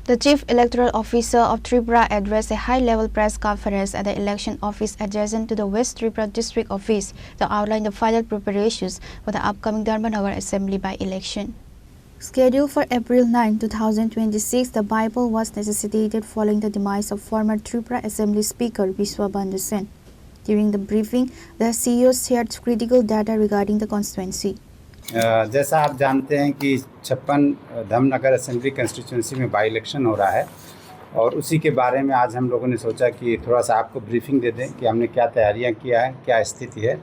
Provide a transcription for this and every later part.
The Chief Electoral Officer of Tripura addressed a high-level press conference at the election office adjacent to the West Tripura District Office to outline the final preparations for the upcoming Dharmanagar Assembly by-election. Scheduled for April 9, 2026, the by-poll was necessitated following the demise of former Tripura Assembly Speaker Biswa Bandhu Sen. During the briefing, the CEO shared critical data regarding the constituency. जैसा आप जानते हैं कि 56 Dharmanagar assembly constituency में by election हो रहा है और उसी के बारे में आज हम लोगों ने सोचा कि थोड़ा सा आपको ब्रीफिंग दे दें कि हमने क्या तैयारियां किया है, क्या स्थिति है,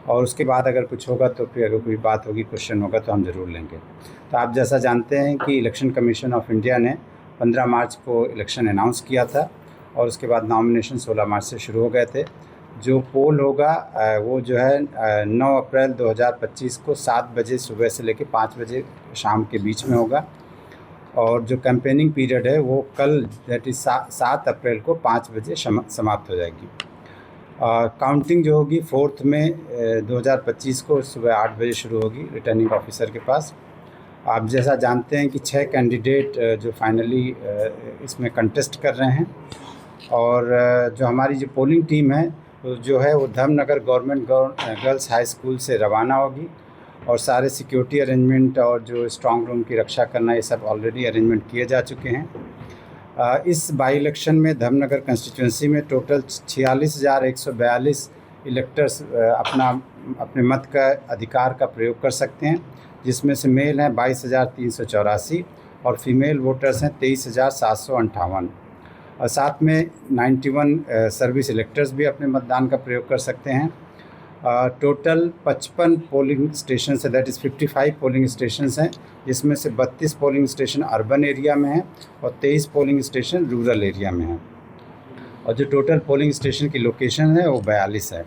और उसके बाद अगर कुछ होगा तो फिर अगर कोई बात होगी, क्वेश्चन होगा तो हम ज़रूर लेंगे। तो आप जैसा जानते हैं कि इलेक्शन कमीशन ऑफ इंडिया ने 15 मार्च को इलेक्शन अनाउंस किया था और उसके बाद नॉमिनेशन 16 मार्च से शुरू हो गए थे। जो पोल होगा वो जो है 9 अप्रैल 2025 को 7 बजे सुबह से लेकर 5 बजे शाम के बीच में होगा और जो कैंपेनिंग पीरियड है वो कल दैट इज़ 7 अप्रैल को 5 बजे समाप्त हो जाएगी। काउंटिंग जो होगी 4 मई 2025 को सुबह 8 बजे शुरू होगी रिटर्निंग ऑफिसर के पास। आप जैसा जानते हैं कि 6 कैंडिडेट जो फाइनली इसमें कंटेस्ट कर रहे हैं और जो हमारी जो पोलिंग टीम है जो है वो Dharmanagar government girls high school से रवाना होगी और सारे सिक्योरिटी अरेंजमेंट और जो स्ट्रॉन्ग रूम की रक्षा करना ये सब ऑलरेडी अरेंजमेंट किए जा चुके हैं। इस बाई इलेक्शन में धर्मनगर कंस्टिट्यूंसी में टोटल 46,142 इलेक्टर्स अपने मत का अधिकार का प्रयोग कर सकते हैं, जिसमें से मेल हैं 22,384 और फीमेल वोटर्स हैं 23,758 और साथ में 91 सर्विस इलेक्टर्स भी अपने मतदान का प्रयोग कर सकते हैं। टोटल 55 पोलिंग स्टेशन है, दैट इज़ 55 पोलिंग स्टेशन हैं, जिसमें से 32 पोलिंग स्टेशन अर्बन एरिया में हैं और 23 पोलिंग स्टेशन रूरल एरिया में हैं और जो टोटल पोलिंग स्टेशन की लोकेशन है वो 42 है।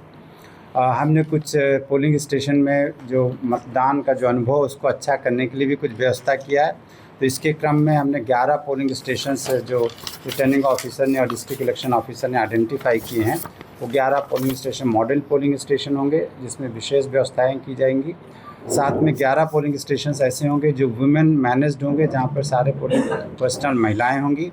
हमने कुछ पोलिंग स्टेशन में जो मतदान का जो अनुभव उसको अच्छा करने के लिए भी कुछ व्यवस्था किया है। तो इसके क्रम में हमने 11 पोलिंग स्टेशंस जो रिटर्निंग ऑफिसर ने और डिस्ट्रिक्ट इलेक्शन ऑफिसर ने आइडेंटिफाई किए हैं वो 11 polling station model polling station होंगे, जिसमें विशेष व्यवस्थाएं की जाएंगी। साथ में 11 पोलिंग स्टेशंस ऐसे होंगे जो वुमेन मैनेज्ड होंगे, जहां पर सारे पोलिंग पर्सनल महिलाएं होंगी,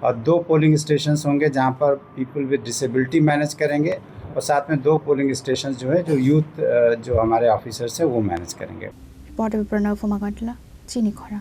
और 2 पोलिंग स्टेशंस होंगे जहां पर पीपल विद डिसेबिलिटी मैनेज करेंगे, और साथ में 2 पोलिंग स्टेशन जो है जो यूथ जो हमारे ऑफिसर्स हैं वो मैनेज करेंगे। रिपोर्टर प्रणव फुमागंटला, चीनी खोरा।